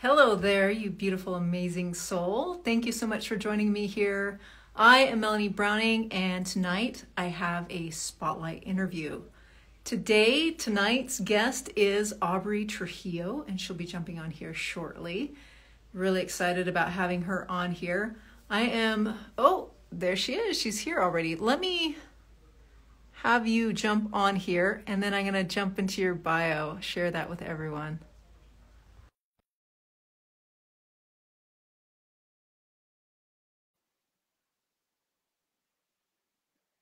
Hello there, you beautiful, amazing soul. Thank you so much for joining me here. I am Melanie Browning, and tonight I have a spotlight interview. Tonight's guest is Aubrey Trujillo, and she'll be jumping on here shortly. Really excited about having her on here. There she is. She's here already. Let me have you jump on here, and then I'm going to jump into your bio, share that with everyone.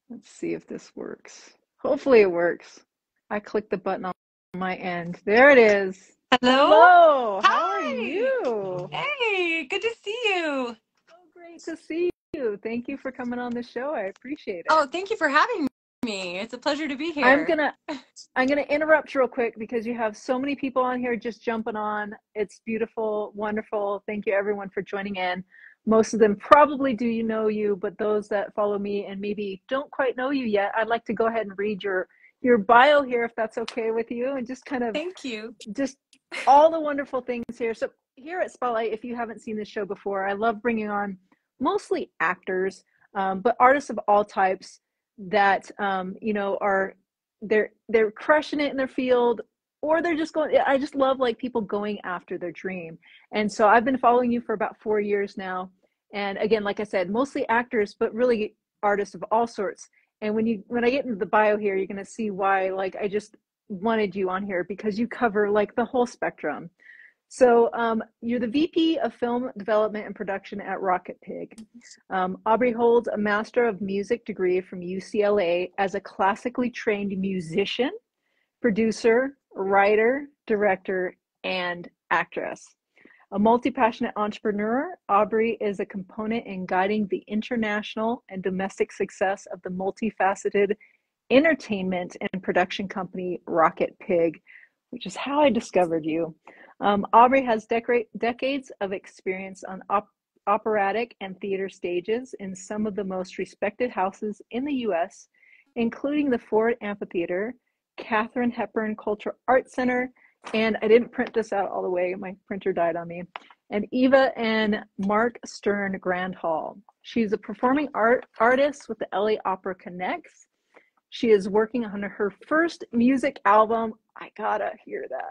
Let's see if this works. Hopefully it works. I clicked the button on my end. There it is. Hello? Hello, how are Hi. you? Hey, good to see you. So great to see you. Thank you for coming on the show. I appreciate it. Oh, thank you for having me. It's a pleasure to be I'm here. gonna I'm gonna interrupt real quick because you have so many people on here just jumping on. It's beautiful, wonderful. Thank you everyone for joining in. Most of them probably do you know you, but those that follow me and maybe don't quite know you yet, I'd like to go ahead and read your bio here if that's okay with you, and just kind of Thank you. just all the wonderful things here. So here at Spotlight, if you haven't seen this show before, I love bringing on mostly actors, but artists of all types that are they're crushing it in their field, or they're just going. I just love like people going after their dream, and so I've been following you for about 4 years now. And again, like I said, mostly actors, but really artists of all sorts. And when I get into the bio here, you're going to see why. Like I just wanted you on here because you cover like the whole spectrum. So you're the VP of Film Development and Production at Rocket Pig. Aubrey holds a Master of Music degree from UCLA as a classically trained musician, producer, writer, director, and actress. A multi-passionate entrepreneur, Aubrey is a component in guiding the international and domestic success of the multifaceted entertainment and production company Rocket Pig, which is how I discovered you. Aubrey has decades of experience on operatic and theater stages in some of the most respected houses in the U.S., including the Ford Amphitheater, Katharine Hepburn Cultural Arts Center, and I didn't print this out all the way. My printer died on me. And Eva and Mark Stern Grand Hall. She's a performing artist with the LA Opera Connects. She is working on her first music album. I gotta hear that.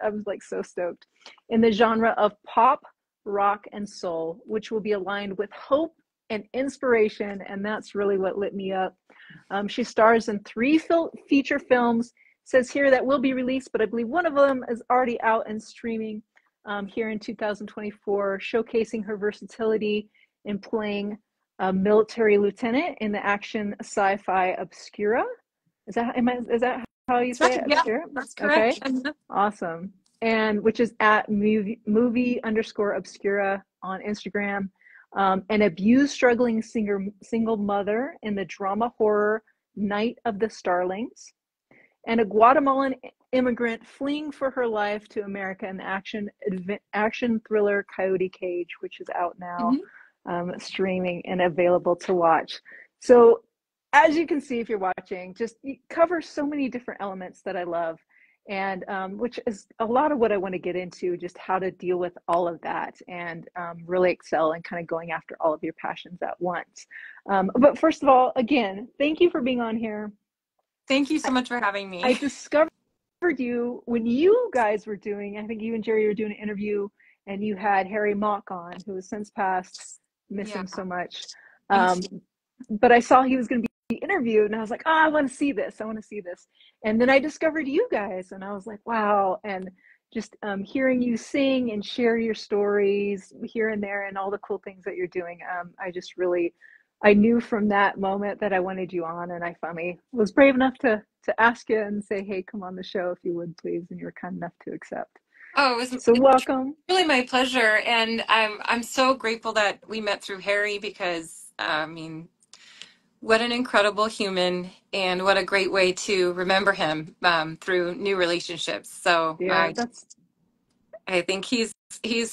I was like so stoked. In the genre of pop, rock, and soul, which will be aligned with hope and inspiration. And that's really what lit me up. She stars in three feature films. It says here that will be released, but I believe one of them is already out and streaming here in 2024, showcasing her versatility in playing a military lieutenant in the action sci-fi Obscura. Is that how you That's say right. it? Yeah, Obscura? that's Okay. correct. Awesome. And which is at movie underscore Obscura on Instagram. An abused, struggling single mother in the drama horror Night of the Starlings, and a Guatemalan immigrant fleeing for her life to America in the action thriller Coyote Cage, which is out now, Mhm. streaming and available to watch. So, as you can see, if you're watching, just you cover so many different elements that I love, and which is a lot of what I want to get into, just how to deal with all of that and really excel and kind of going after all of your passions at once. But first of all, again, thank you for being on here. Thank you so I, much for having I me. discovered you when you guys were doing, I think you and Jerry were doing an interview, and you had Harry Mock on, who has since passed. Miss Yeah, him so much. thank Um, you. but I saw he was going to be interviewed, and I was like, oh, I want to see this. I want to see this. And then I discovered you guys, and I was like, wow. And just hearing you sing and share your stories here and there and all the cool things that you're doing, I knew from that moment that I wanted you on, and I finally was brave enough to ask you and say, hey, come on the show if you would, please. And you were kind enough to accept. Oh, So welcome. really my pleasure, and I'm so grateful that we met through Harry because I mean, what an incredible human, and what a great way to remember him through new relationships. So Yeah, that's I think he's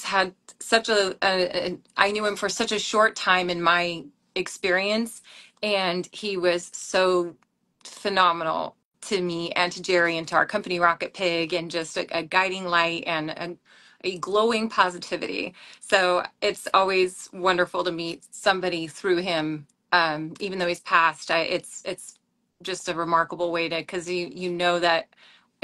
had such I knew him for such a short time in my experience, and he was so phenomenal to me and to Jerry and to our company Rocket Pig, and just a guiding light and a glowing positivity. So it's always wonderful to meet somebody through him, even though he's passed. It's just a remarkable way to, because you know that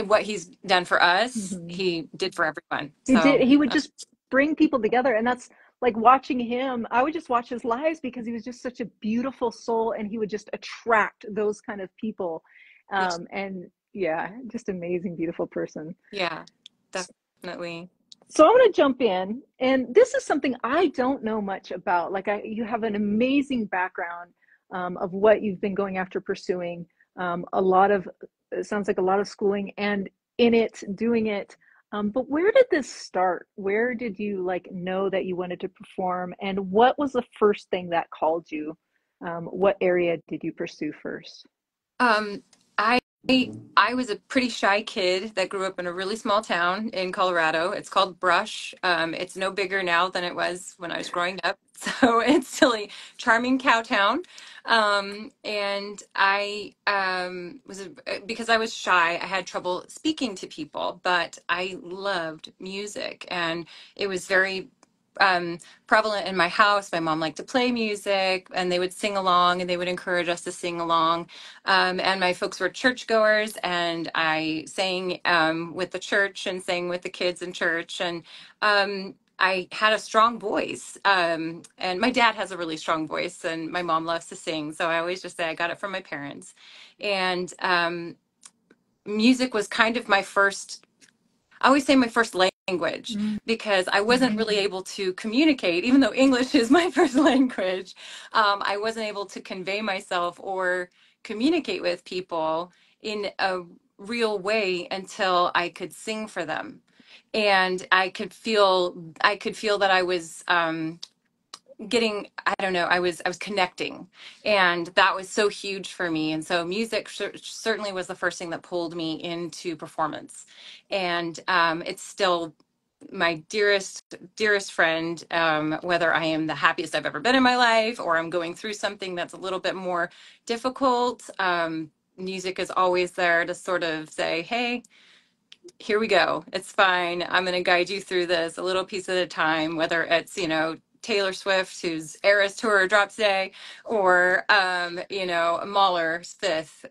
what he's done for us, Hmm. he did for everyone. He did. So He would just bring people together, and that's like watching him. I would just watch his lives because he was just such a beautiful soul, and he would just attract those kind of people. And yeah, just amazing, beautiful person. yeah, definitely. So I want to jump in, and this is something I don't know much about. Like you have an amazing background of what you've been going after pursuing. A lot of, it sounds like a lot of schooling, and in it, doing it. But where did this start? Where did you like know that you wanted to perform, and what was the first thing that called you? What area did you pursue first? Um, I I was a pretty shy kid that grew up in a really small town in Colorado. It's called Brush. It's no bigger now than it was when I was growing up. So it's still a charming cow town. And I because I was shy, I had trouble speaking to people, but I loved music, and it was very prevalent in my house. My mom liked to play music, and they would sing along, and they would encourage us to sing along. And my folks were churchgoers, and I sang with the church and sang with the kids in church. And I had a strong voice. And my dad has a really strong voice, and my mom loves to sing. So I always just say I got it from my parents. And music was kind of my first, I always say my first language, Mm. because I wasn't really able to communicate, even though English is my first language. I wasn't able to convey myself or communicate with people in a real way until I could sing for them. And I could feel that I was getting, I don't know, I was connecting, and that was so huge for me. And so music certainly was the first thing that pulled me into performance. And it's still my dearest friend, whether I am the happiest I've ever been in my life, or I'm going through something that's a little bit more difficult. Music is always there to sort of say, hey, here we go. It's fine. I'm going to guide you through this a little piece at a time, whether it's, Taylor Swift, whose Eras Tour drops today, or, Mahler's Fifth,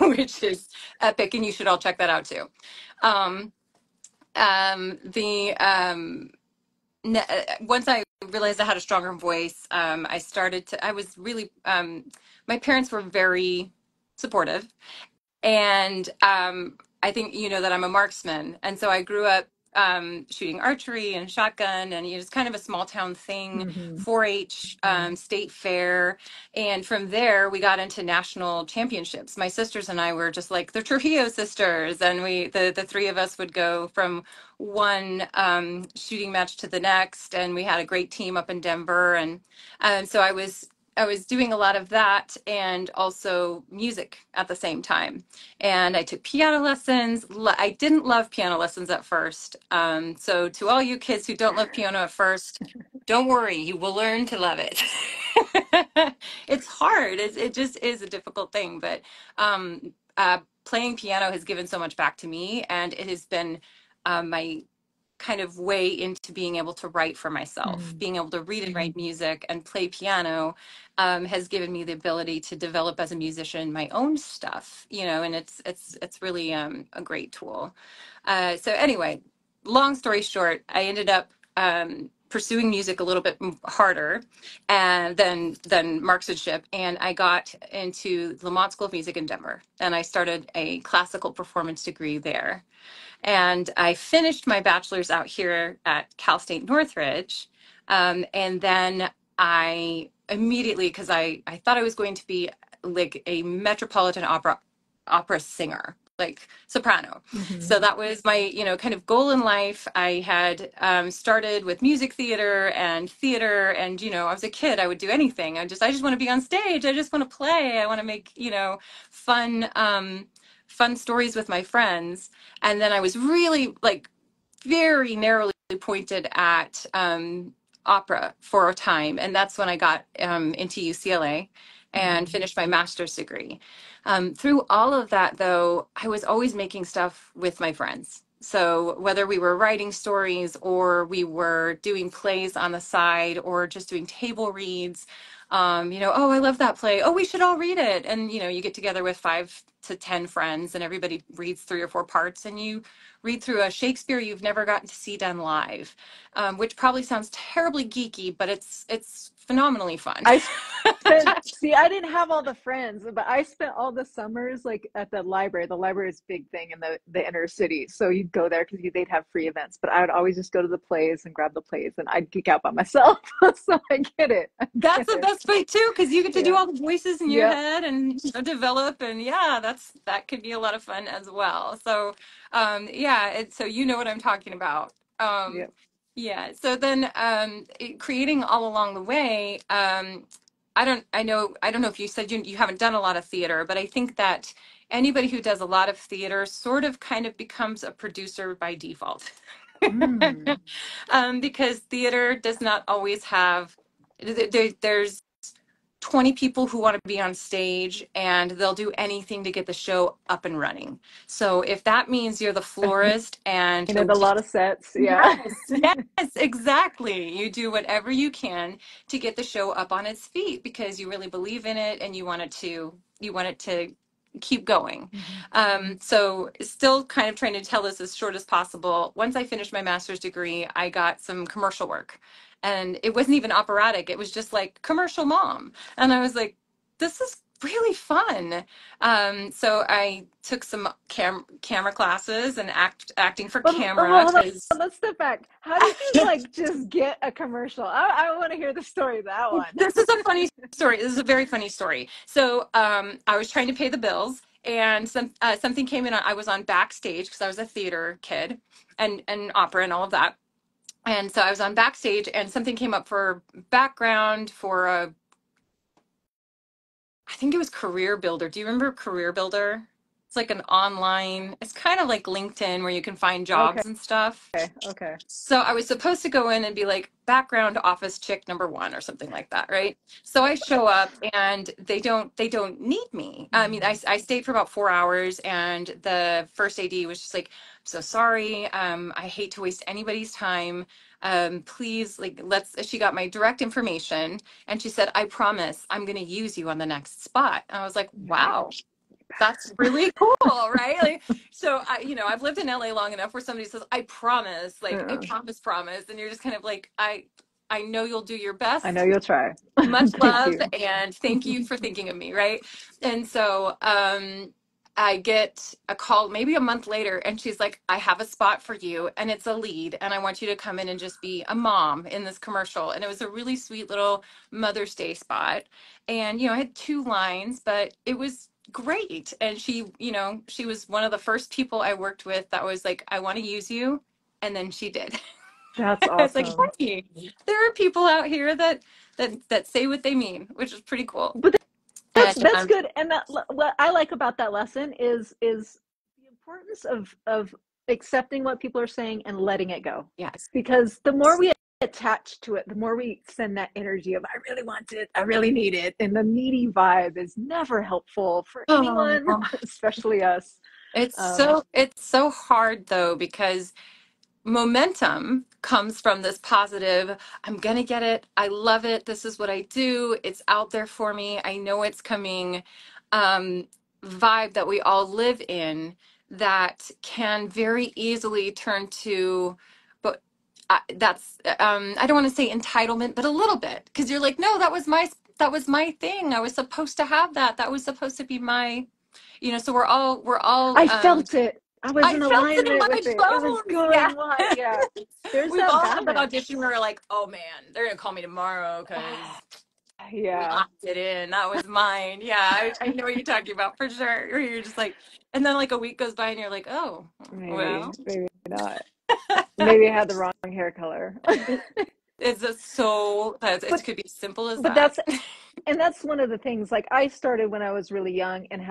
which is epic, and you should all check that out too. Um, the Once I realized I had a stronger voice, I was really, my parents were very supportive, and I think you know that I'm a marksman. And so I grew up shooting archery and shotgun, and it was kind of a small town thing, Hmm. 4-H, state fair. And from there, we got into national championships. My sisters and I were just like the Trujillo sisters. And the three of us would go from one shooting match to the next. And we had a great team up in Denver. And so I was doing a lot of that, and also music at the same time. And I took piano lessons. I didn't love piano lessons at first. So to all you kids who don't love piano at first, don't worry, you will learn to love it. It's hard. It just is a difficult thing, but playing piano has given so much back to me, and it has been my kind of way into being able to write for myself. Hmm. Being able to read and write music and play piano has given me the ability to develop as a musician my own stuff, and it's really a great tool. So anyway, long story short, I ended up pursuing music a little bit harder and than marksmanship, and I got into the Lamont School of Music in Denver, and I started a classical performance degree there. And I finished my bachelor's out here at Cal State Northridge. And then I immediately, because I thought I was going to be like a metropolitan opera singer, like soprano. Hmm. So that was my, kind of goal in life. I had started with music theater, and I was a kid. I would do anything. I just want to be on stage. I just want to play. I want to make, fun, fun stories with my friends. And then I was really like very narrowly pointed at opera for a time. And that's when I got into UCLA and Hmm. finished my master's degree. Through all of that, though, I was always making stuff with my friends. So whether we were writing stories or we were doing plays on the side or just doing table reads, oh, I love that play. Oh, we should all read it. And, you get together with 5 to 10 friends and everybody reads 3 or 4 parts and you read through a Shakespeare you've never gotten to see done live, which probably sounds terribly geeky, but it's phenomenally fun. I see, I didn't have all the friends, but I spent all the summers like at the library. The library is a big thing in the inner city. So you'd go there because they'd have free events. But I would always just go to the plays and grab the plays and I'd geek out by myself. So I get it. I That's get the it. best way too, because you get to do Yeah. all the voices in your Yep. head and develop, and yeah, that could be a lot of fun as well. So, yeah, so you know what I'm talking about. Um, Yep. yeah. So then, creating all along the way. I don't know if you said you haven't done a lot of theater, but I think that anybody who does a lot of theater sort of kind of becomes a producer by default. Mm. Because theater does not always have there's 20 people who want to be on stage and they'll do anything to get the show up and running. So if that means you're the florist and You know, a lot of sets. Yeah. yes, yes, exactly. You do whatever you can to get the show up on its feet because you really believe in it and you want it to keep going. Mhm. So still kind of trying to tell this as short as possible. Once I finished my master's degree, I got some commercial work. And it wasn't even operatic. It was just like commercial mom. And I was like, this is really fun. So I took some camera classes and acting for Well, camera hold because on. Let's step back. How did you like just get a commercial? I want to hear the story of that one. this is a funny story. This is a very funny story. So I was trying to pay the bills, and something came in. I was on backstage because I was a theater kid and opera and all of that. And so I was on backstage, and something came up for background for I think it was Career Builder. Do you remember Career Builder? It's like an online, it's kind of like LinkedIn where you can find Okay. jobs and stuff. Okay. So I was supposed to go in and be like background office chick number one or something like that, right? So I show up and they don't need me. I mean, Mhm. I stayed for about 4 hours and the first AD was just like, I'm so sorry. I hate to waste anybody's time. Please, like, she got my direct information and she said, I promise I'm going to use you on the next spot. And I was like, wow, that's really cool, right? Like, so I've lived in LA long enough where somebody says, I promise, like, I Yeah. promise. And you're just kind of like, I know you'll do your I know best. you'll try. Much Thank love you. and thank you for thinking of me, right? And so I get a call maybe a month later and she's like, I have a spot for you and it's a lead and I want you to come in and just be a mom in this commercial. And it was a really sweet little Mother's Day spot. And I had 2 lines, but it was great. And she was one of the first people I worked with that was like, I want to use you. And then she did. That's It's like, awesome. hey, there are people out here that say what they mean, which is pretty cool. But that's And that's good. And what I like about that lesson is the importance of accepting what people are saying and letting it go. yes. Because the more we attach to it, the more we send that energy of I really want it, I really need it, and the needy vibe is never helpful for anyone, Oh, especially us. it's Um, so hard though because momentum comes from this positive, I'm gonna get it, I love it, this is what I do, it's out there for me, I know it's coming, um, vibe that we all live in that can very easily turn to, but that's I don't want to say entitlement, but a little bit because you're like, no, that was my thing, I was supposed to have that was supposed to be my, so we're all I felt it. I was I in felt it in alignment my with it. It was bones. Yeah. going well. Yeah. There's We've that all had that balance. audition where we're like, oh man, they're gonna call me tomorrow because we Yeah. locked it in. That was mine. Yeah, I know what you're talking about for sure. Where you're just like, and then like a week goes by and you're like, oh, well, Maybe not. Maybe I had the wrong hair color. it's just so it but could be simple as but that. that's one of the things. Like I started when I was really young and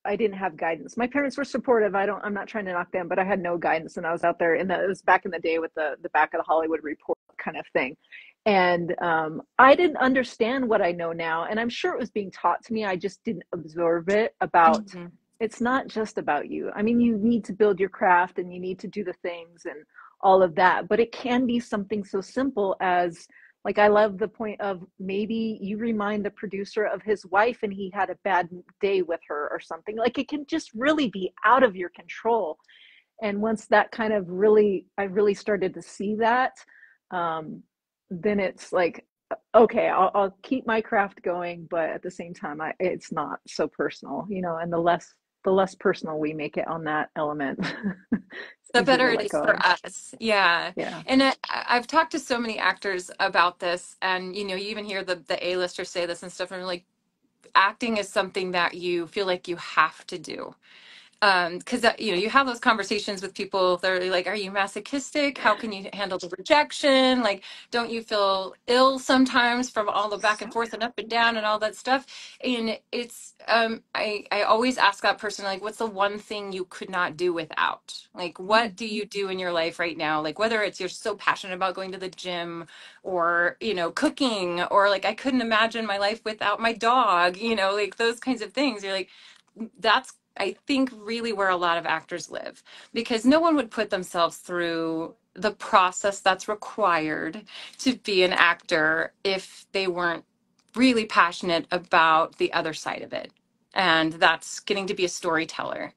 I didn't have guidance. My parents were supportive. I'm not trying to knock them, but I had no guidance and I was out there it was back in the day with the back of the Hollywood Report kind of thing. And I didn't understand what I know now. And I'm sure it was being taught to me. I just didn't absorb it about Mhm. it's not just about you. I mean, you need to build your craft and you need to do the things and all of that, but it can be something so simple as, like, I love the point of maybe you remind the producer of his wife and he had a bad day with her or something. Like, it can just really be out of your control. And once that kind of really, I really started to see that, um, then it's like, okay, I'll keep my craft going, but at the same time, it's not so personal, and the less personal we make it on that element, it's The easier better to it let is for go. us. Yeah. Yeah. And I've talked to so many actors about this, and you even hear the A-listers say this and stuff, and like, acting is something that you feel like you have to do. Because you have those conversations with people. They're like, are you masochistic? How can you handle the rejection? Like, don't you feel ill sometimes from all the back and So, forth and up and down and all that stuff? And it's I always ask that person, like, what's the one thing you could not do without? Like, what do you do in your life right now? Like, whether it's you're so passionate about going to the gym, or cooking, or like, I couldn't imagine my life without my dog, like those kinds of things. You're like, that's, I think, really where a lot of actors live, because no one would put themselves through the process that's required to be an actor if they weren't really passionate about the other side of it. And that's getting to be a storyteller.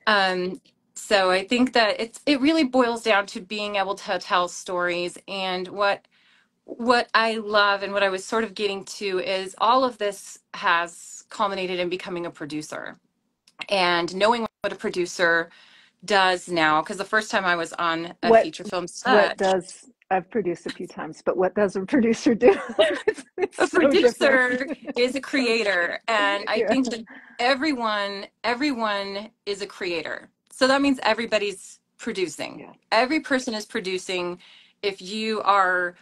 Um, so I think that it really boils down to being able to tell stories. And what I love and what I was sort of getting to is all of this has culminated in becoming a producer and knowing what a producer does now. Because the first time I was on a what feature film what set, does I've produced a few times, but what does a producer do? It's a so different. producer is a creator, and I Yeah. think that everyone is a creator. So that means everybody's producing. Yeah. Every person is producing. If you are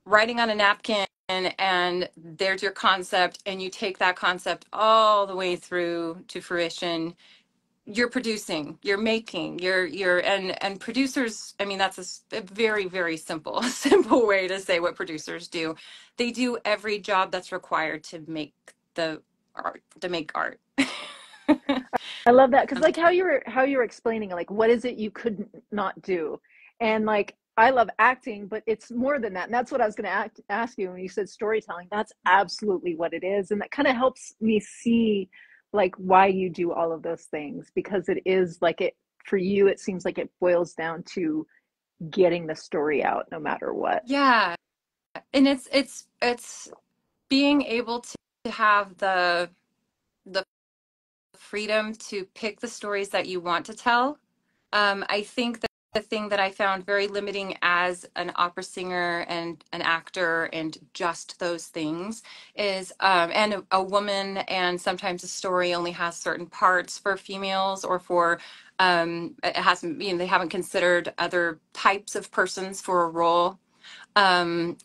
writing on a napkin and there's your concept, and you take that concept all the way through to fruition, you're producing, you're making, and producers, I mean, that's a very, very simple simple way to say what producers do. They do every job that's required to make the art, to make art. I love that, because like how you were explaining, like, what is it you could not do, and like, I love acting, but it's more than that, and that's what I was going to ask you when you said storytelling. That's absolutely what it is, and that kind of helps me see like why you do all of those things, because it is like, it for you, it seems like it boils down to getting the story out no matter what. Yeah, and it's being able to have the freedom to pick the stories that you want to tell. I think that the thing that I found very limiting as an opera singer and an actor and just those things is, and a woman, and sometimes a story only has certain parts for females, or for, it hasn't, they haven't considered other types of persons for a role. Um,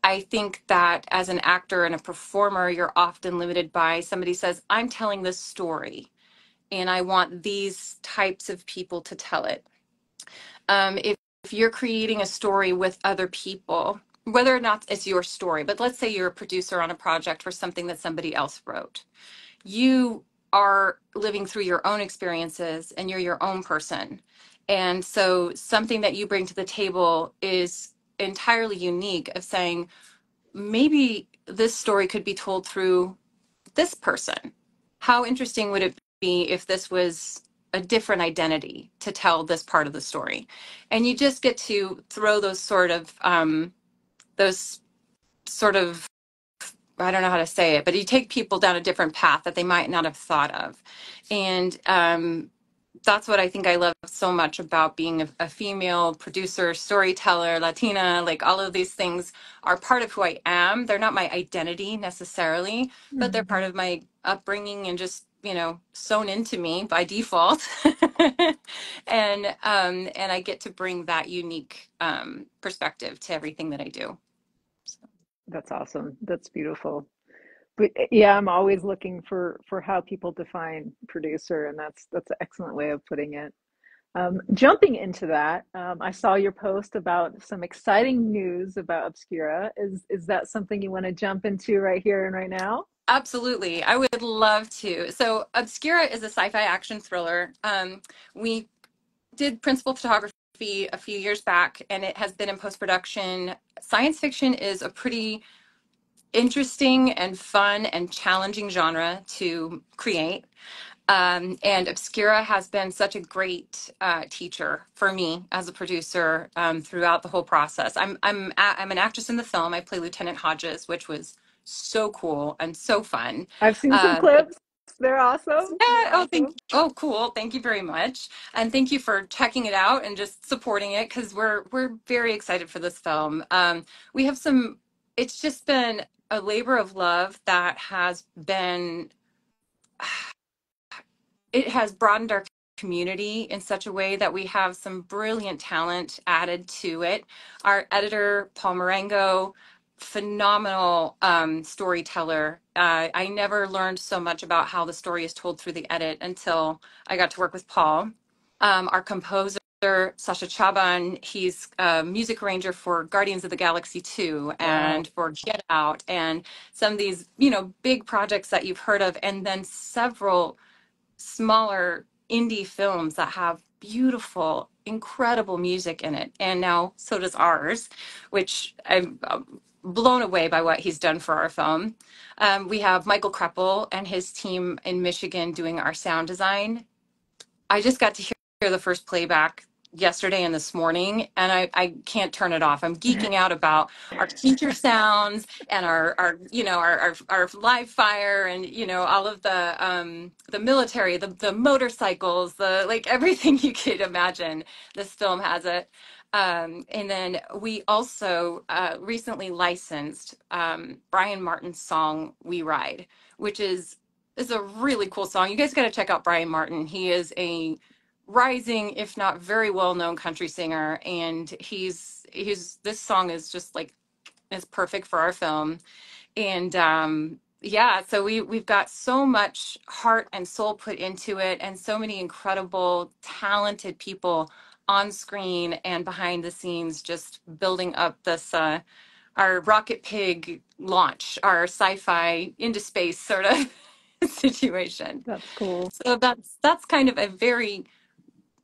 I think that as an actor and a performer, you're often limited by somebody says, I'm telling this story and I want these types of people to tell it. If you're creating a story with other people, whether or not it's your story, but let's say you're a producer on a project for something that somebody else wrote, you are living through your own experiences and you're your own person. And so something that you bring to the table is entirely unique, of saying, maybe this story could be told through this person. How interesting would it be if this was a different identity to tell this part of the story? And you just get to throw those sort of, I don't know how to say it, but you take people down a different path that they might not have thought of. And that's what I think I love so much about being a female producer, storyteller, Latina. Like, all of these things are part of who I am. They're not my identity necessarily, but they're Mm-hmm. part of my upbringing and just, sewn into me by default. And I get to bring that unique perspective to everything that I do. So. That's awesome. That's beautiful. But yeah, I'm always looking for how people define producer, and that's an excellent way of putting it. Jumping into that, I saw your post about some exciting news about Obscura. Is that something you want to jump into right here and right now? Absolutely. I would love to. So Obscura is a sci-fi action thriller. We did principal photography a few years back, and it has been in post-production. Science fiction is a pretty interesting and fun and challenging genre to create. And Obscura has been such a great teacher for me as a producer throughout the whole process. I'm an actress in the film. I play Lieutenant Hodges, which was so cool and so fun. I've seen some Um, clips. They're awesome. They're yeah, awesome. cool. Thank you very much. And thank you for checking it out and just supporting it because we're very excited for this film. We have some, it's just been a labor of love that has been, it has broadened our community in such a way that we have some brilliant talent added to it. Our editor, Paul Marengo, phenomenal storyteller. I never learned so much about how the story is told through the edit until I got to work with Paul. Our composer, Sasha Chaban, he's a music arranger for Guardians of the Galaxy 2 Wow. and for Get Out and some of these, big projects that you've heard of, and then several smaller indie films that have beautiful, incredible music in it. And now so does ours, which I'm blown away by what he's done for our film. We have Michael Kreppel and his team in Michigan doing our sound design. I just got to hear the first playback yesterday and this morning, and I can't turn it off. I'm geeking out about our feature sounds and our live fire and all of the military, the motorcycles, the like everything you could imagine. This film has it. And then we also recently licensed Brian Martin's song "We Ride," which is a really cool song. You guys got to check out Brian Martin. He is a rising, if not very well known country singer, and he's this song is just like is perfect for our film. And yeah, so we've got so much heart and soul put into it, and so many incredible, talented people on screen and behind the scenes, just building up this. Our rocket pig launch, our sci-fi into space sort of situation. That's cool. So that's kind of a very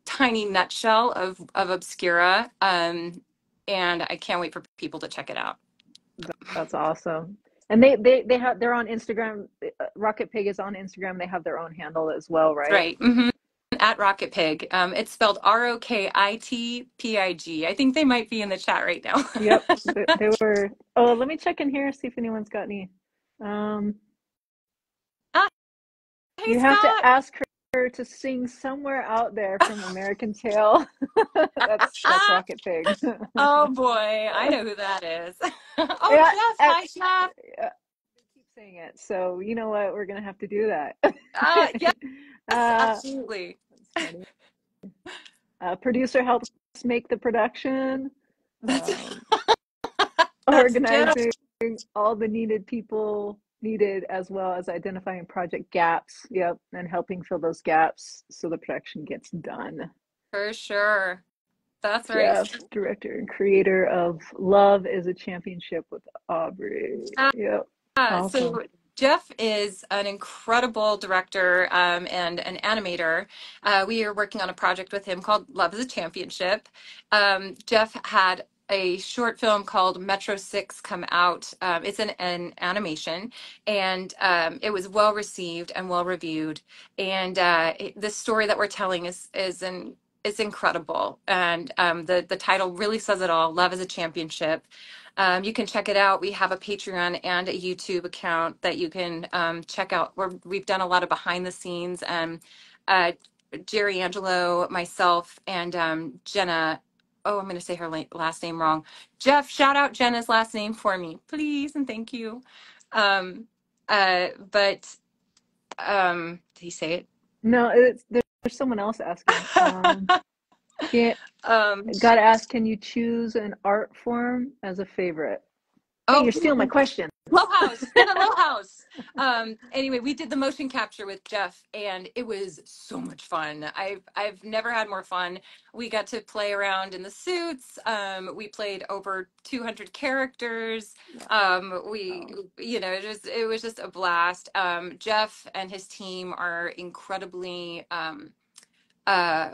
tiny nutshell of Obscura, and I can't wait for people to check it out. That's awesome. And they're on Instagram. Rocket Pig is on Instagram. They have their own handle as well, right? Right. At Rocket Pig. It's spelled ROKITPIG. I think they might be in the chat right now. Yep. They were. Oh, let me check in here, see if anyone's got any. Um, Ah, hey, you have to Scott. ask her to sing somewhere out there from American Tail. That's Rocket Pig. Oh boy, I know who that is. Oh, Yeah, Jeff. I, Hi, Jeff. yeah, keep saying it. So you know what? We're gonna have to do that. Yes, uh, absolutely. that's funny. Producer helps make the production. That's Um, that's Jeff. organizing all the needed people needed, as well as identifying project gaps. Yep, and helping fill those gaps so the production gets done. For sure. That's right. Jeff, director and creator of Love is a Championship with Aubrey. Yep, awesome. So Jeff is an incredible director and an animator. We are working on a project with him called Love is a Championship. Jeff had a short film called Metro 6 come out. It's an animation, and it was well received and well reviewed. And the story that we're telling is incredible. And the title really says it all. Love is a Championship. You can check it out. We have a Patreon and a YouTube account that you can check out. We've done a lot of behind the scenes. And Jerry Angelo, myself, and Jenna. Oh, I'm going to say her last name wrong. Jeff, shout out Jenna's last name for me, please, and thank you. But did he say it? No, there's someone else asking. Can't um, Gotta ask, can you choose an art form as a favorite? Hey, Oh, you're stealing my question. Low House, the Low House. Anyway, we did the motion capture with Jeff, and it was so much fun. I've never had more fun. We got to play around in the suits. We played over 200 characters. We, Wow. it was just a blast. Jeff and his team are incredibly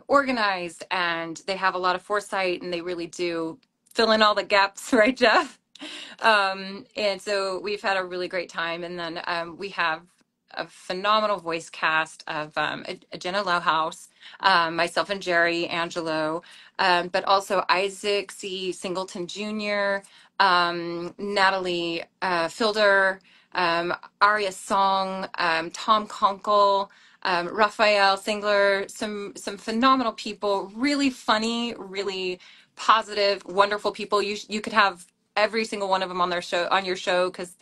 organized, and they have a lot of foresight, and they really do fill in all the gaps, right, Jeff? And so we've had a really great time. And then we have a phenomenal voice cast of Jenna Lowhouse, myself and Jerry Angelo, but also Isaac C. Singleton Jr., Natalie Filder, Aria Song, Tom Conkle, Raphael Singler, some phenomenal people, really funny, really positive, wonderful people. You could have every single one of them on your show, because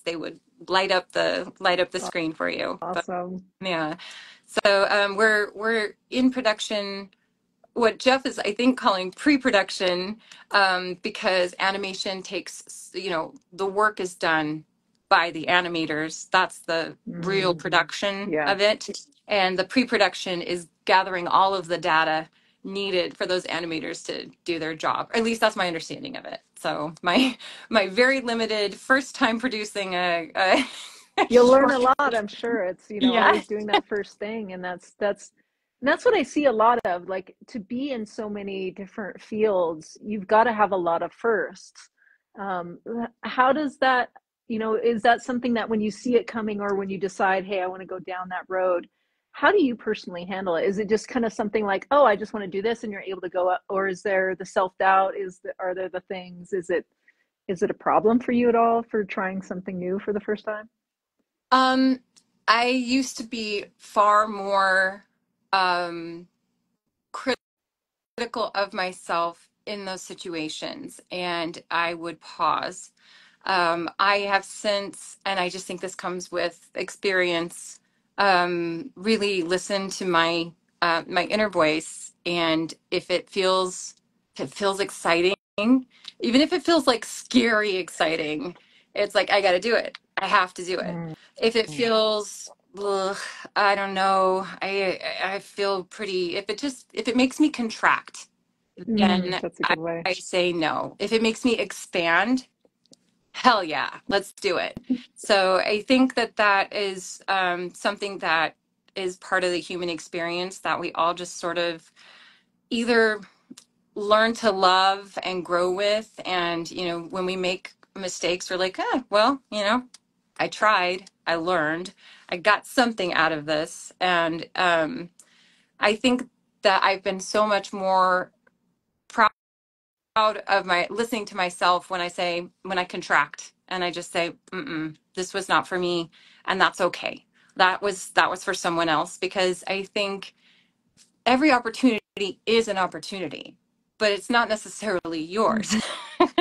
they would light up the screen for you. But Awesome. yeah, so we're in production, what Jeff is, I think, calling pre-production, because animation takes, the work is done by the animators. That's the real Mm, production yeah. of it. And the pre-production is gathering all of the data needed for those animators to do their job. Or at least that's my understanding of it. So my very limited first time producing a You'll learn short. a lot, I'm sure. It's, Yeah. always doing that first thing. And that's what I see a lot of. Like, to be in so many different fields, you've got to have a lot of firsts. Um, how does that, is that something that when you see it coming, or when you decide, hey, I want to go down that road, how do you personally handle it? Is it just kind of something like, oh, I just want to do this, and you're able to go up? Or is there the self-doubt? Are there the things? Is it a problem for you at all for trying something new for the first time? Um, I used to be far more um, critical of myself in those situations, and I would pause. I have since, and I just think this comes with experience, really listened to my inner voice, and if it feels exciting, even if it feels like scary exciting, it's like I got to do it. I have to do it. Mm, If it feels, ugh, I don't know, I feel pretty. If it makes me contract, then that's a I, good way. I say no. If it makes me expand, hell yeah, let's do it. So I think that is something that is part of the human experience that we all just sort of either learn to love and grow with. And, when we make mistakes, we're like, well, I tried, I learned, I got something out of this. And I think that I've been so much more proud of my listening to myself when I contract, and I just say, this was not for me, and that's okay. That was for someone else, because I think every opportunity is an opportunity, but it's not necessarily yours.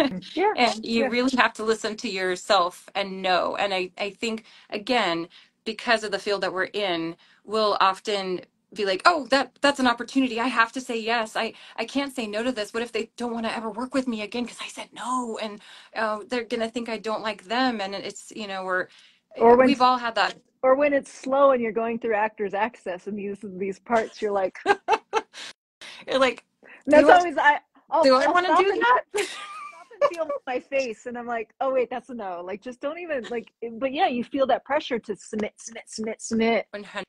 Hmm. Yeah, And you yeah. really have to listen to yourself and know. And I think, again, because of the field that we're in, we'll often be like, oh, that's an opportunity. I have to say yes. I can't say no to this. What if they don't want to ever work with me again because I said no? And they're going to think I don't like them. And it's, Or when we've all had that. or when it's slow and you're going through actors access and these parts, you're like, You're like, and do that's I, always I'll do I I'll want to stop do and that? feel my face, and I'm like, oh wait, that's a no. Like, just don't even like. But yeah, you feel that pressure to submit.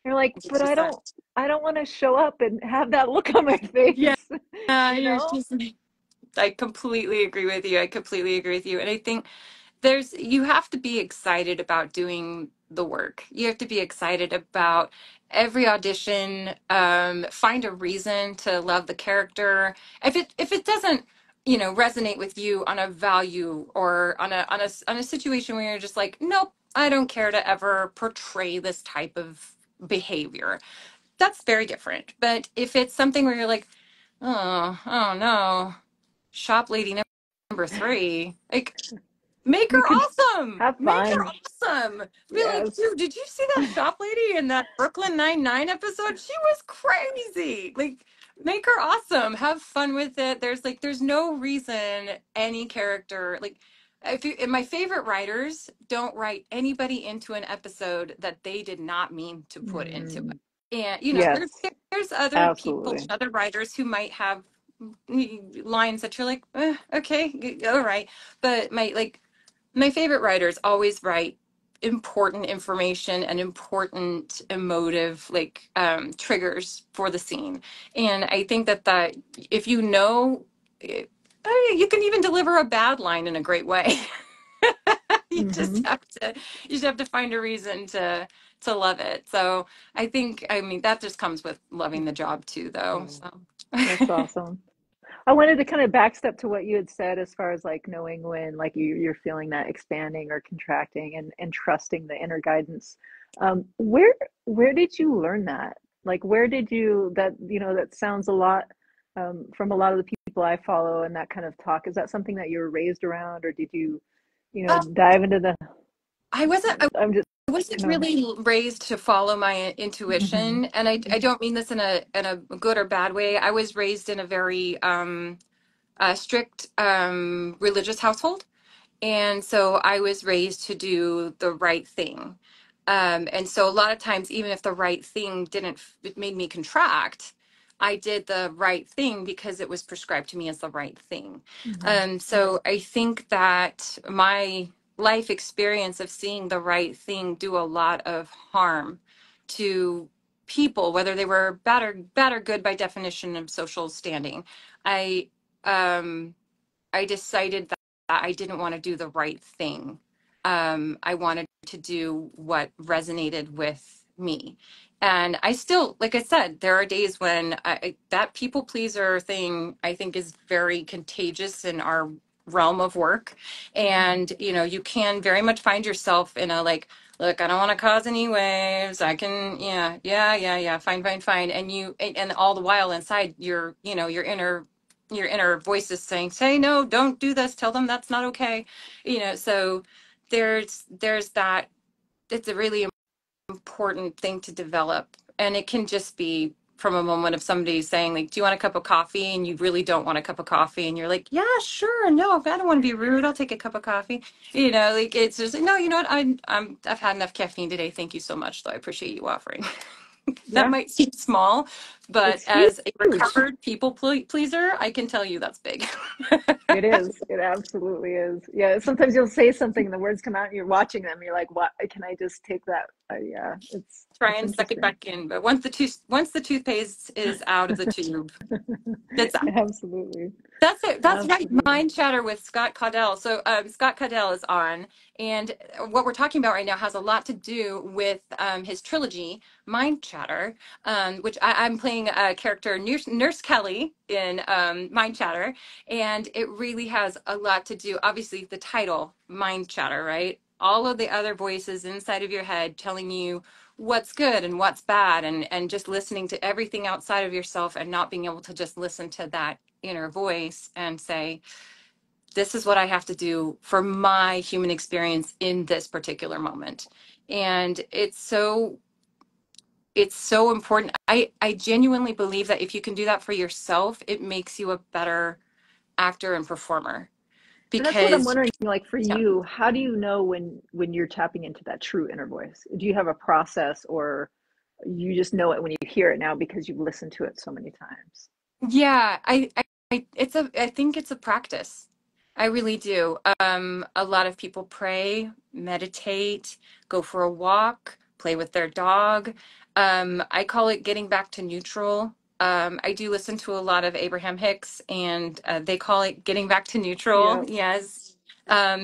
You're like, but I don't 100%. I don't want to show up and have that look on my Yeah, face, you you're know? just, I completely agree with you. I completely agree with you. And I think you have to be excited about doing the work. You have to be excited about every audition. Find a reason to love the character. If it doesn't, resonate with you on a value, or on a situation where you're just like, nope, I don't care to ever portray this type of behavior. That's very different. But if it's something where you're like, oh no, shop lady number three, like, make her You could awesome. have Make her fun. awesome. Be like, Yes. dude, did you see that shop lady in that Brooklyn Nine-Nine episode? She was crazy. Like, make her awesome. Have fun with it. There's no reason any character, like, And my favorite writers don't write anybody into an episode that they did not mean to put into it. Mm, And yes, there's other people, absolutely. other writers who might have lines that you're like, okay, all right. But my favorite writers always write important information and important emotive triggers for the scene. And I think that if you know, you can even deliver a bad line in a great way. you just Hmm. have to you just have to find a reason to love it. So I mean that just comes with loving the job too, though. Yeah, So that's awesome. I wanted to kind of backstep to what you had said as far as like knowing when like you're feeling that expanding or contracting and trusting the inner guidance. Where did you learn that? Like where did you that that sounds a lot from a lot of the people I follow and that kind of talk. Is that something that you were raised around or did you dive into the I wasn't I'm just I wasn't kind really raised to follow my of intuition, and I don't mean this in a good or bad way. I was raised in a very strict religious household. And so I was raised to do the right thing. And so a lot of times, even if the right thing didn't, it made me contract, I did the right thing because it was prescribed to me as the right thing. Mhm. So I think that my life experience of seeing the right thing do a lot of harm to people, whether they were bad or good by definition of social standing. I, um, I decided that I didn't want to do the right thing. I wanted to do what resonated with me. And I still, like I said, there are days when that people pleaser thing, I think, is very contagious in our realm of work. And, you can very much find yourself in a like, look, I don't want to cause any waves. I can, yeah, fine, fine, fine. And all the while inside your inner voice is saying, say no, don't do this, tell them that's not okay. So there's that. It's a really important thing to develop, and it can just be from a moment of somebody saying like, do you want a cup of coffee, and you really don't want a cup of coffee, and you're like, yeah, sure, no, I don't want to be rude, I'll take a cup of coffee. Like it's just no, you know what, I've had enough caffeine today, thank you so much, though I appreciate you offering. That Yeah, might seem small, but it's as a huge. recovered people pleaser, I can tell you that's big. It is. It absolutely is. Yeah. Sometimes you'll say something and the words come out and you're watching them. You're like, what? Can I just take that? Yeah. Try It's and suck it interesting. back in, but once the toothpaste is out of the tube, it's out. Absolutely. That's it. That's right. Absolutely. Mind Chatter with Scott Caudell. So Scott Caudell is on, and what we're talking about right now has a lot to do with his trilogy, Mind Chatter, which I'm playing a character, Nurse Kelly, in Mind Chatter, and it really has a lot to do. Obviously, the title, Mind Chatter, right? All of the other voices inside of your head telling you what's good and what's bad, and just listening to everything outside of yourself and not being able to just listen to that inner voice and say, this is what I have to do for my human experience in this particular moment. And it's so important. I genuinely believe that if you can do that for yourself, it makes you a better actor and performer. And that's what I'm Because wondering, like for yeah, you, how do you know when you're tapping into that true inner voice? Do you have a process or you just know it when you hear it now because you've listened to it so many times? yeah, I think it's a practice. I really do. A lot of people pray, meditate, go for a walk, play with their dog. I call it getting back to neutral. I do listen to a lot of Abraham Hicks, and they call it getting back to neutral. Yeah. Yes.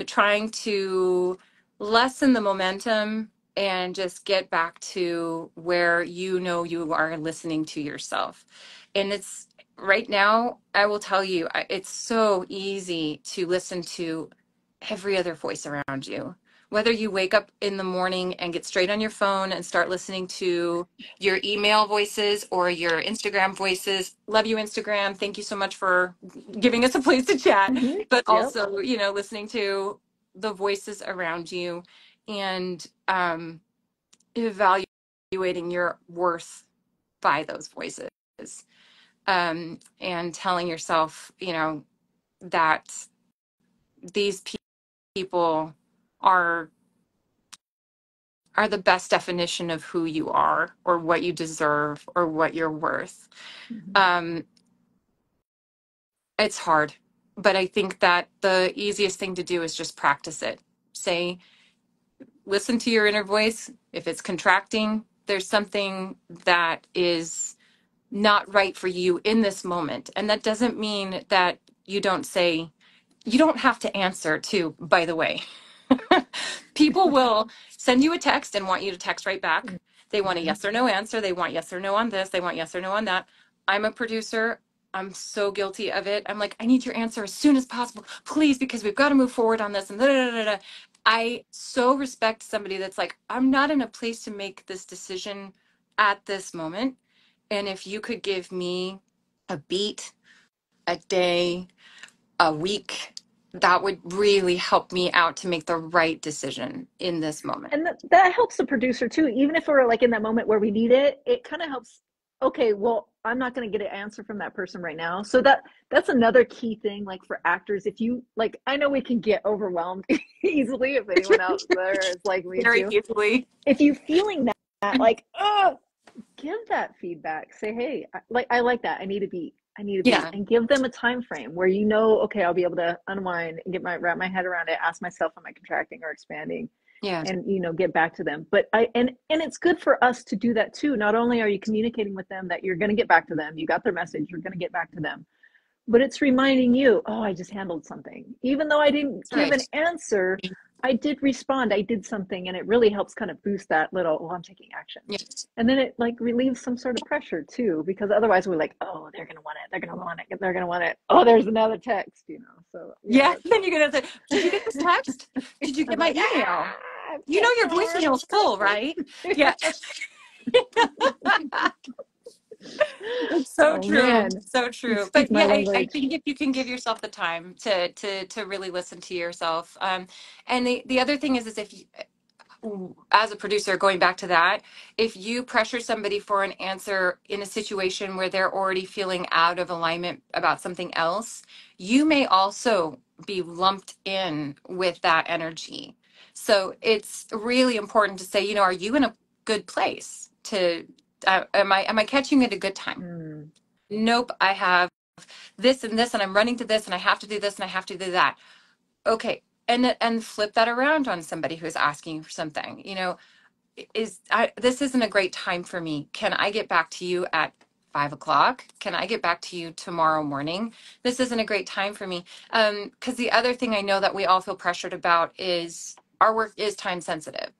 Trying to lessen the momentum and just get back to where you are listening to yourself. And it's right now, I will tell you, it's so easy to listen to every other voice around you. Whether you wake up in the morning and get straight on your phone and start listening to your email voices or your Instagram voices. Love you, Instagram. Thank you so much for giving us a place to chat. Hmm. But Yep. also, listening to the voices around you and evaluating your worth by those voices, and telling yourself, that these people are the best definition of who you are or what you deserve or what you're worth. Mm-hmm. Um, it's hard, but I think that the easiest thing to do is just practice it. Say, listen to your inner voice. If it's contracting, there's something that is not right for you in this moment. And that doesn't mean that you don't say, you don't have to answer too, by the way. People will send you a text and want you to text right back. They want a yes or no answer. They want yes or no on this. They want yes or no on that. I'm a producer. I'm so guilty of it. I'm like, I need your answer as soon as possible, please, because we've got to move forward on this. And da, da, da, da. I so respect somebody that's like, I'm not in a place to make this decision at this moment. And if you could give me a beat, a day, a week, that would really help me out to make the right decision in this moment. And that helps the producer too, even if we're like in that moment where we need it. It kind of helps. Okay, well, I'm not going to get an answer from that person right now, so that's another key thing. Like for actors, if you like, I know we can get overwhelmed easily. If anyone out there is like me Very too, easily. if you feeling that like, oh, give that feedback. Say, hey, I like that. I need to be, Yeah. and give them a time frame where you know, okay, I'll be able to unwind and wrap my head around it. Ask myself, am I contracting or expanding? Yeah. And get back to them. But and it's good for us to do that too. Not only are you communicating with them that you're going to get back to them, you got their message, you're going to get back to them, but it's reminding you, oh, I just handled something. Even though I didn't That's give an right. answer, I did respond. I did something. And it really helps kind of boost that little, oh, I'm taking action. Yeah. And then it like relieves some sort of pressure too, because otherwise we're like, oh, they're going to want it. They're going to want it. They're going to want it. Oh, there's another text, So yeah, Yeah. that's, Then you're gonna say, did you get this text? Did you get I'm my like, email? I've You know got your more. voicemail's full, right? Yeah. It's so Oh true. man, So you true. speak But my yeah, I language. think if you can give yourself the time to really listen to yourself. And the other thing is if you, as a producer, going back to that, if you pressure somebody for an answer in a situation where they're already feeling out of alignment about something else, you may also be lumped in with that energy. So it's really important to say, are you in a good place to, am I catching you at a good time? Mm, Nope, I have this and this, and I'm running to this, and I have to do this, and I have to do that. Okay. And flip that around on somebody who's asking for something. This isn't a great time for me. Can I get back to you at 5 o'clock? Can I get back to you tomorrow morning? This isn't a great time for me. Because the other thing I know that we all feel pressured about is our work is time sensitive.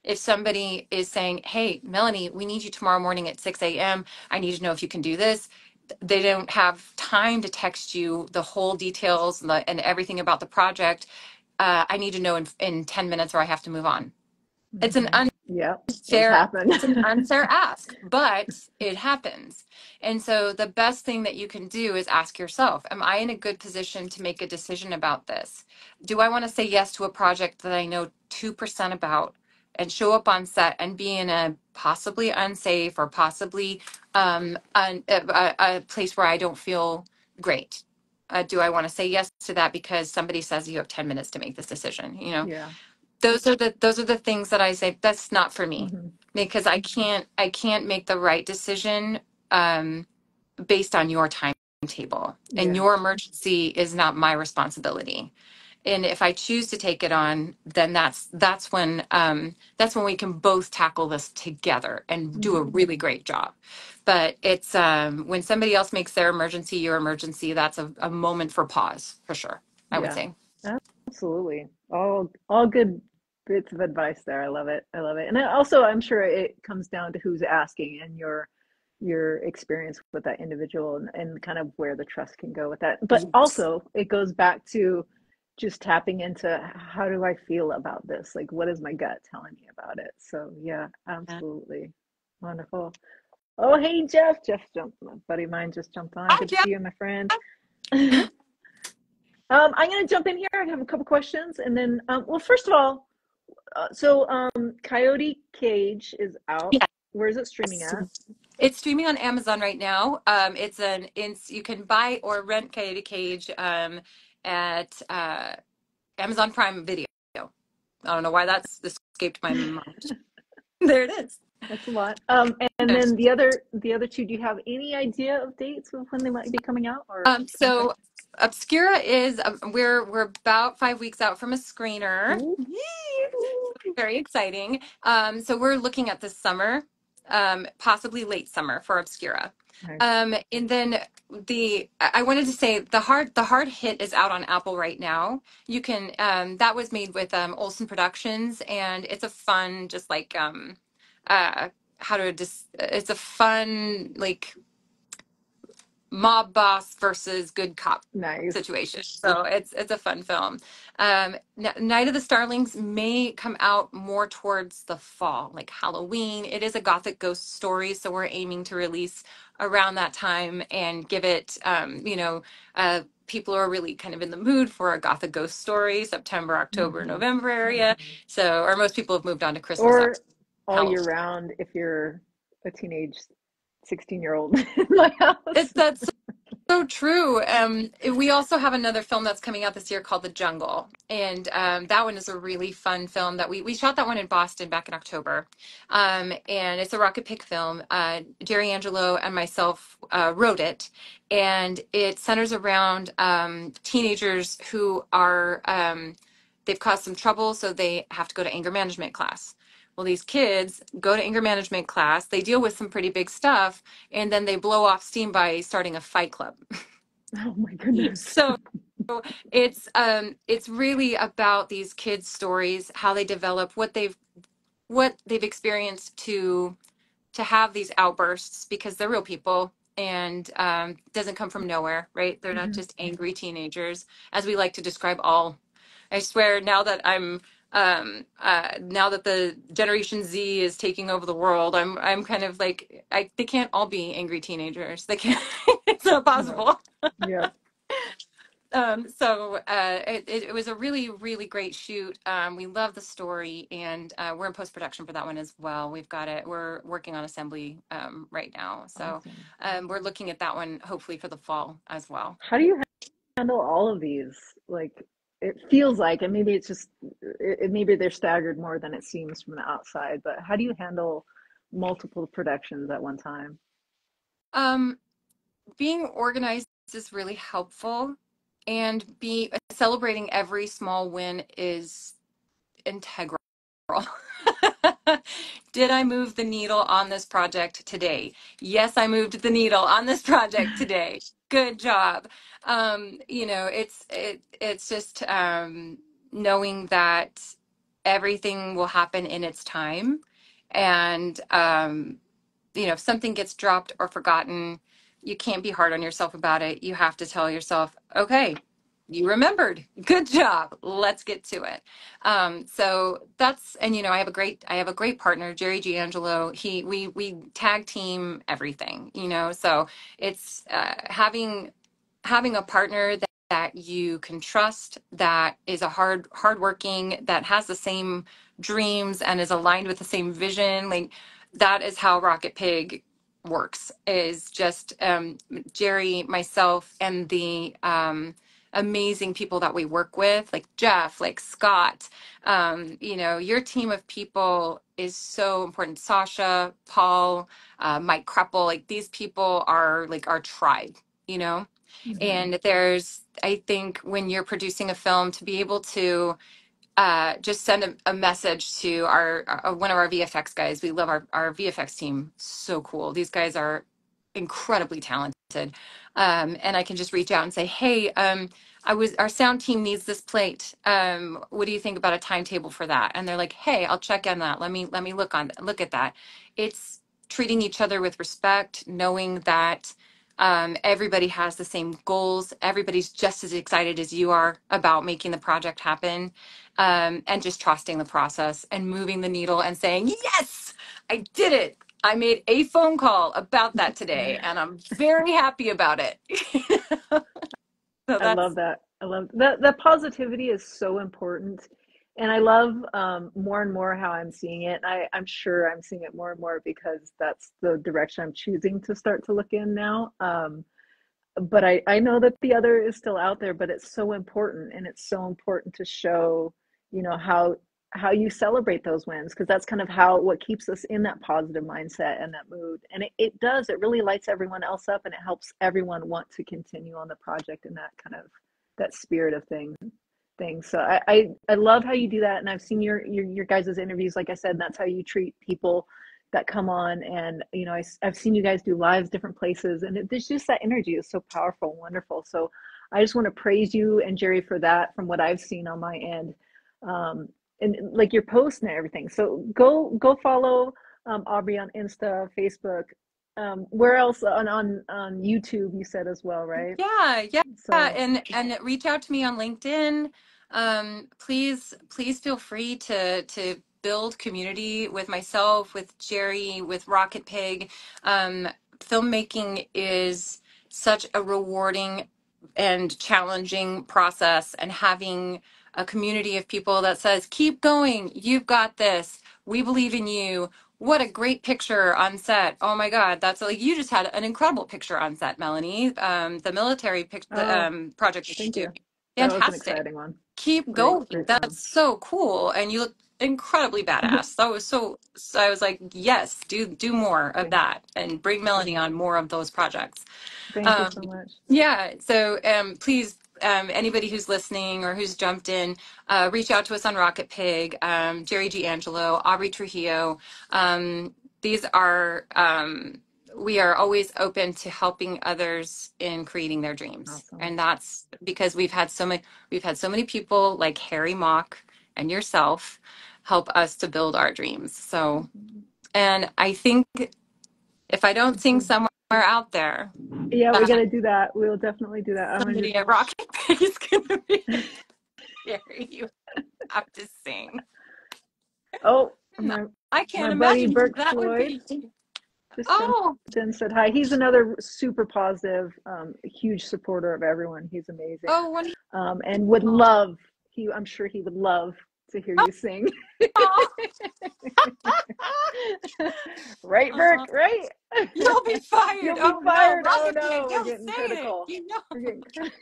If somebody is saying, hey, Melanie, we need you tomorrow morning at 6 a.m., I need to know if you can do this. They don't have time to text you the whole details and everything about the project. I need to know in 10 minutes or I have to move on. It's an mm-hmm. Yep, those fair happen. it's an unfair ask, but it happens. And so the best thing that you can do is ask yourself, am I in a good position to make a decision about this? Do I want to say yes to a project that I know 2% about and show up on set and be in a possibly unsafe or possibly a place where I don't feel great? Do I want to say yes to that because somebody says you have 10 minutes to make this decision? Yeah. Those are the things that I say that's not for me, Mm-hmm. because I can't make the right decision um, based on your timetable, and Yeah. your emergency is not my responsibility. And if I choose to take it on, then that's when we can both tackle this together and do a Mm-hmm. really great job. But it's when somebody else makes their emergency your emergency, that's a moment for pause for sure, I would Yeah. say. Absolutely. All good bits of advice there. I love it. I love it. And also, I'm sure it comes down to who's asking and your experience with that individual, and kind of where the trust can go with that. But Yes. also, it goes back to just tapping into, how do I feel about this? Like, what is my gut telling me about it? So, yeah, absolutely. Wonderful. Oh, hey, Jeff. Jeff jumped, my buddy of mine just jumped on. Hi, Good to see you, my friend. I'm going to jump in here. I have a couple questions, and then, well, first of all, Coyote Cage is out. Jeff. Where is it streaming Yes. at? It's streaming on Amazon right now. You can buy or rent Coyote Cage at Amazon Prime Video. I don't know why that's escaped my mind. There it is. That's a lot. And Yeah. then the other two, do you have any idea of dates of when they might be coming out or anything? So Obscura is we're about 5 weeks out from a screener. Ooh. Very exciting. So we're looking at this summer, possibly late summer for Obscura. Nice. And then I wanted to say the hard hit is out on Apple right now. You can that was made with Olsen Productions, and it's a fun, just like uh it's a fun, like, mob boss versus good cop Nice. situation. So it's a fun film. Night of the Starlings may come out more towards the fall, like Halloween. It is a gothic ghost story, so we're aiming to release around that time and give it, people are really kind of in the mood for a gothic ghost story, September, October, Hmm. November area. So, or most people have moved on to Christmas after Or all Halloween. year round if you're a teenage 16-year-old in my house. That's so true. We also have another film that's coming out this year called The Jungle, and that one is a really fun film that we shot that one in Boston back in October, and it's a Rocket Pig film. Jerry Angelo and myself wrote it, and it centers around teenagers who are they've caused some trouble, so they have to go to anger management class. Well, these kids go to anger management class. They deal with some pretty big stuff, and then they blow off steam by starting a fight club. Oh my goodness. So it's really about these kids' stories, how they develop, what they've experienced to have these outbursts, because they're real people, and doesn't come from nowhere, right? They're not Hmm. just angry teenagers, as we like to describe all. I swear, now that the Generation Z is taking over the world, I'm kind of like, they can't all be angry teenagers. They can't. It's not No. possible. Yep. It was a really, really great shoot. We love the story, and we're in post production for that one as well. We're working on assembly right now. So Awesome. we're looking at that one hopefully for the fall as well. How do you handle all of these? Like, it feels like, and maybe it's just, maybe they're staggered more than it seems from the outside, but how do you handle multiple productions at one time? Um, Being organized is really helpful, and be celebrating every small win is integral. Did I move the needle on this project today? Yes, I moved the needle on this project today. Good job. It's just knowing that everything will happen in its time, and if something gets dropped or forgotten, you can't be hard on yourself about it. You have to tell yourself, okay, you remembered. Good job. Let's get to it. So that's, and I have a great partner, Jerry Giangelo. We tag team everything, so it's having a partner that you can trust, that is a hardworking, that has the same dreams and is aligned with the same vision. Like, that is how Rocket Pig works, is just Jerry, myself, and the amazing people that we work with, like Jeff, like Scott. Your team of people is so important. Sasha, Paul, Mike Kreppel, like, these people are like our tribe, you know? Hmm. And I think when you're producing a film, to be able to just send a message to one of our VFX guys. We love our VFX team. So cool. These guys are incredibly talented. And I can just reach out and say, hey, our sound team needs this plate. What do you think about a timetable for that? And they're like, hey, I'll check on that. Let me look at that. It's treating each other with respect, knowing that everybody has the same goals. Everybody's just as excited as you are about making the project happen, and just trusting the process and moving the needle and saying, yes, I did it. I made a phone call about that today, and I'm very happy about it. So I love that's that. I love that. That positivity is so important. And I love more and more how I'm seeing it. I'm sure I'm seeing it more and more because that's the direction I'm choosing to start to look in now. but I know that the other is still out there, but it's so important, and it's so important to show, how you celebrate those wins, because that's kind of how what keeps us in that positive mindset and that mood. And it does, it really lights everyone else up, and it helps everyone want to continue on the project and that kind of that spirit of things. So I love how you do that, and I've seen your guys' interviews, like I said, and that's how you treat people that come on. And I've seen you guys do lives different places, and there's just that energy is so powerful and wonderful. So I just want to praise you and Jerry for that, from what I've seen on my end, and like your posts and everything. So go follow Aubrey on Insta, Facebook. Where else? On YouTube, you said as well, right? Yeah, yeah, So and reach out to me on LinkedIn. Please feel free to build community with myself, with Jerry, with Rocket Pig. Filmmaking is such a rewarding and challenging process, and having a community of people that says, "Keep going, you've got this. We believe in you." What a great picture on set. Oh my God. That's like, you just had an incredible picture on set, Melanie. The military oh, project that thank you you. do. That was an Fantastic. exciting one. Keep Great, going. great film. That's so cool. And you look incredibly badass. That was so I was like, yes, do more of Thank, that and bring Melanie on more of those projects. thank you Um, so much. yeah, so please, anybody who's listening or who's jumped in, reach out to us on Rocket Pig, Jerry G. Angelo, Aubrey Trujillo. These are, we are always open to helping others in creating their dreams. Awesome. And that's because we've had so many people like Harry Mock and yourself help us to build our dreams. So, and I think if I don't sing somewhere out there, Yeah, we got to do that. We'll definitely do that. I'm gonna somebody at Rocket Pig is going to be Gary. You have to sing. oh, No, my I my can't buddy imagine Burke that would Floyd be. just jumped Oh, in, said hi. He's another super positive, huge supporter of everyone. He's amazing, oh, wonderful. and would love I'm sure he would love to hear you sing. Right, Uh, Burke? Right? you'll be fired. You'll be Oh no, fired. Oh Rocket Pig, no, we're don't getting say it. critical. You know. We're getting critical.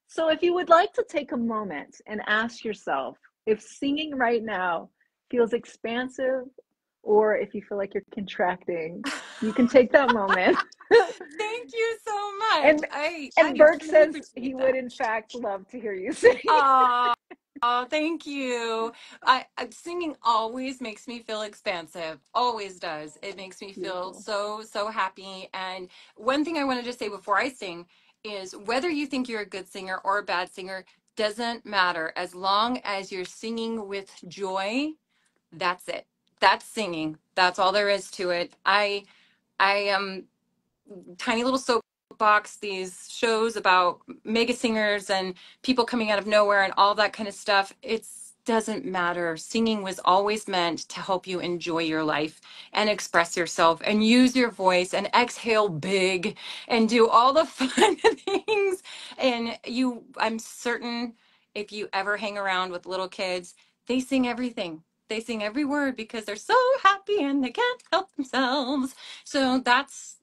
So, if you would like to take a moment and ask yourself if singing right now feels expansive, or if you feel like you're contracting, you can take that moment. Thank you so much. and I Bert really says he appreciate would, that. in fact, love to hear you sing. Oh, oh, thank you. Singing always makes me feel expansive. Always does. It makes me feel Beautiful. so happy. And one thing I wanted to say before I sing is, whether you think you're a good singer or a bad singer doesn't matter. As long as you're singing with joy, that's it. That's singing. That's all there is to it. I am tiny little soapbox, these shows about mega singers and people coming out of nowhere and all that kind of stuff. It doesn't matter. Singing was always meant to help you enjoy your life and express yourself and use your voice and exhale big and do all the fun things. And I'm certain, if you ever hang around with little kids, they sing everything. They sing every word because they're so happy and they can't help themselves. So that's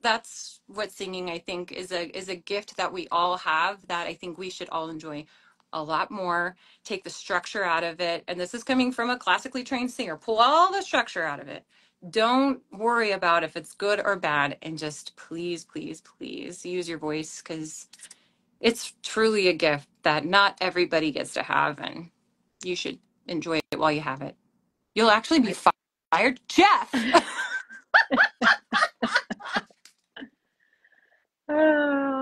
what singing, I think, is a gift that we all have, that I think we should all enjoy a lot more. Take the structure out of it. And this is coming from a classically trained singer. Pull all the structure out of it. Don't worry about if it's good or bad, and just please use your voice, because it's truly a gift that not everybody gets to have, and you should enjoy it while you have it. You'll actually be I, fired, Jeff. oh.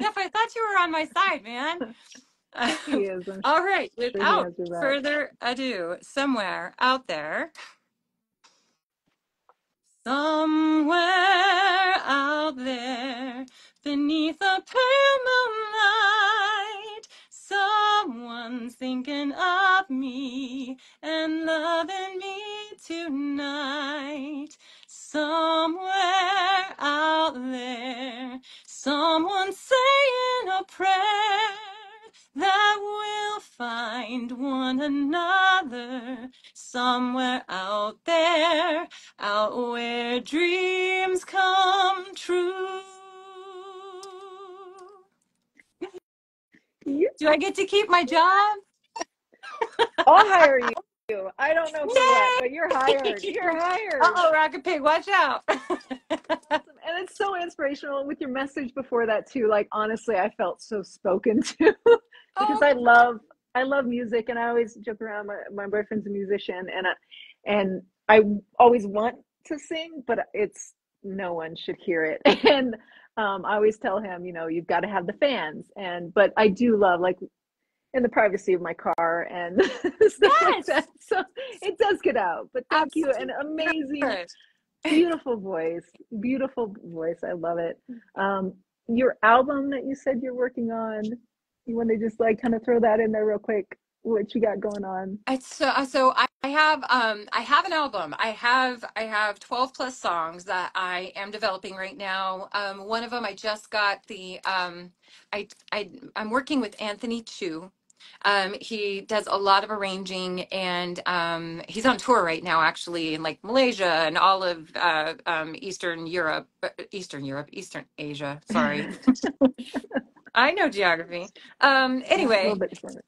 Jeff, I thought you were on my side, man. He is. I'm All right, sure he without has your back. further ado, somewhere out there, somewhere out there, beneath a pale moonlight, someone's thinking of me and loving me tonight. Somewhere out there, someone's saying a prayer that we'll find one another. Somewhere out there, out where dreams come true. Do I get to keep my job? I'll hire you. I don't know for what, Yay! but you're hired. You're hired. Uh-oh, Rocket Pig, watch out. Awesome. And it's so inspirational with your message before that too. Like honestly, I felt so spoken to because Oh, I love music, and I always joke around. My boyfriend's a musician, and I always want to sing, but it's no one should hear it. And I always tell him, you've got to have the fans. But I do love like in the privacy of my car and stuff like yes, that. So it does get out. But thank you, an absolutely. amazing, beautiful voice. I love it. Your album that you said you're working on, you want to just like kind of throw that in there real quick, what you got going on? It's so I have an album. I have 12 plus songs that I am developing right now. One of them I just got I'm working with Anthony Chu. He does a lot of arranging, and he's on tour right now, actually, in like Malaysia and all of Eastern Asia. Sorry, I know geography. Yeah, a little Anyway. bit different.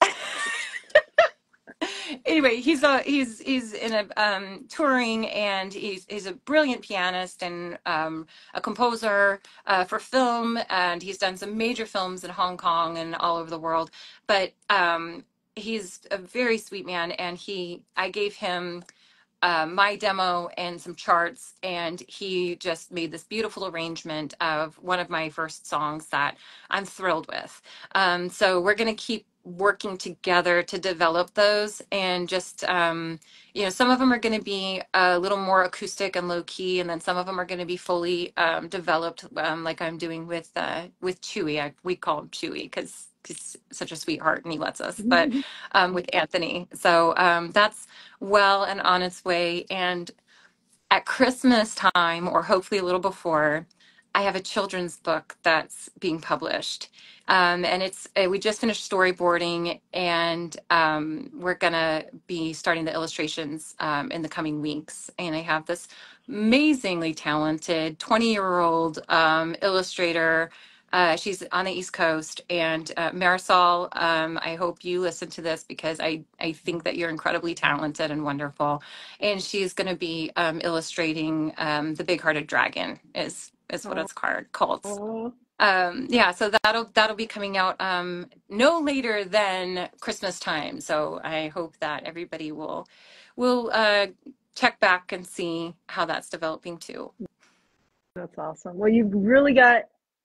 Anyway, he's in a touring, and he's a brilliant pianist and a composer for film, and he's done some major films in Hong Kong and all over the world. But he's a very sweet man, and I gave him my demo and some charts, and he just made this beautiful arrangement of one of my first songs that I'm thrilled with. So we're going to keep working together to develop those, and just some of them are going to be a little more acoustic and low key, and then some of them are going to be fully developed, like I'm doing with Chewy. We call him Chewy because he's such a sweetheart and he lets us. But with Anthony, so that's well and on its way. And at Christmas time, or hopefully a little before, I have a children's book that's being published. And we just finished storyboarding, and we're gonna be starting the illustrations in the coming weeks. And I have this amazingly talented 20-year-old illustrator. She's on the East Coast, and Marisol, I hope you listen to this, because I think that you're incredibly talented and wonderful. And she's going to be illustrating the Big-Hearted Dragon is what it's called. Oh, Yeah, so that'll be coming out no later than Christmas time. So I hope that everybody will check back and see how that's developing too. that's awesome. Well, you've really got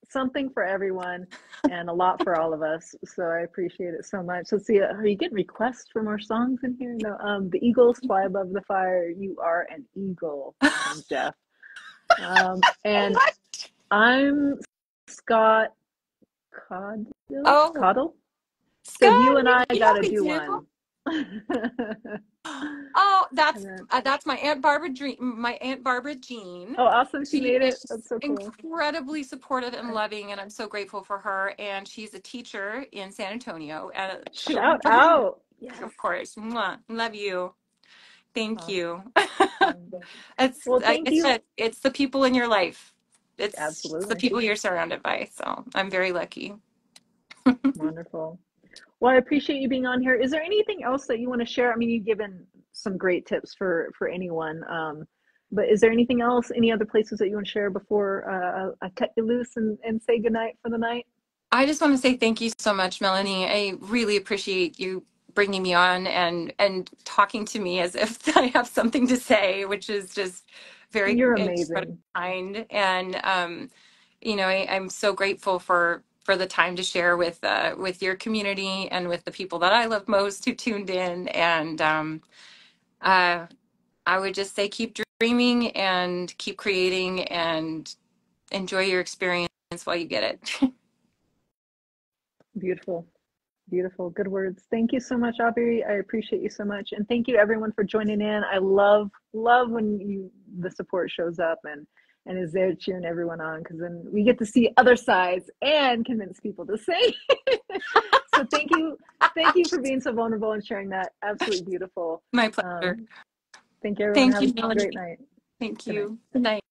something for everyone and a lot for all of us. So I appreciate it so much. Let's see, are you getting requests for more songs in here? No, the Eagles fly above the fire. You are an eagle from Jeff. And What? I'm Scott Caudle. Oh, Caudle. So Scott, you and I you got know to me do too. one. Oh, And then, that's my Aunt Barbara my Aunt Barbara Jean. oh, awesome! She She made it. is That's so cool. incredibly supportive and loving, and I'm so grateful for her. And she's a teacher in San Antonio. And she'll, Shout out! Yes, of course, mwah, love you. Thank you. awesome. It's Well, like thank I you. said, it's the people in your life. It's the Absolutely people you're surrounded by. So I'm very lucky. wonderful. Well, I appreciate you being on here. Is there anything else that you want to share? I mean, you've given some great tips for anyone. But is there anything else? Any other places that you want to share before I cut you loose and say goodnight for the night? I just want to say thank you so much, Melanie. I really appreciate you bringing me on and talking to me as if I have something to say, which is just very You're incredibly amazing. kind. And I'm so grateful for the time to share with your community and with the people that I love most who tuned in. And uh, I would just say keep dreaming and keep creating and enjoy your experience while you get it. Beautiful. Beautiful. Good words. Thank you so much, Aubrey. I appreciate you so much. And thank you everyone for joining in. I love when the support shows up and is there cheering everyone on, because then we get to see other sides and convince people to say. So thank you. Thank you for being so vulnerable and sharing that. Absolutely beautiful. My pleasure. Um, thank you everyone. Thank Have you, a great Melanie. night. Thank Good night. you. Good night.